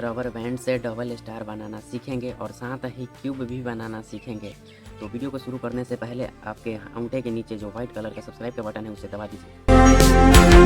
Rubber band से double star बनाना सीखेंगे और साथ ही क्यूब भी बनाना सीखेंगे। तो वीडियो को शुरू करने से पहले आपके अंगूठे के नीचे जो व्हाइट कलर का सब्सक्राइब का बटन है उसे दबा दीजिए।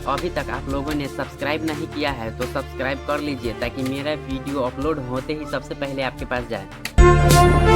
अभी तक आप लोगों ने सब्सक्राइब नहीं किया है तो सब्सक्राइब कर लीजिए ताकि मेरा वीडियो अपलोड होते ही सबसे पहले आपके पास जाए।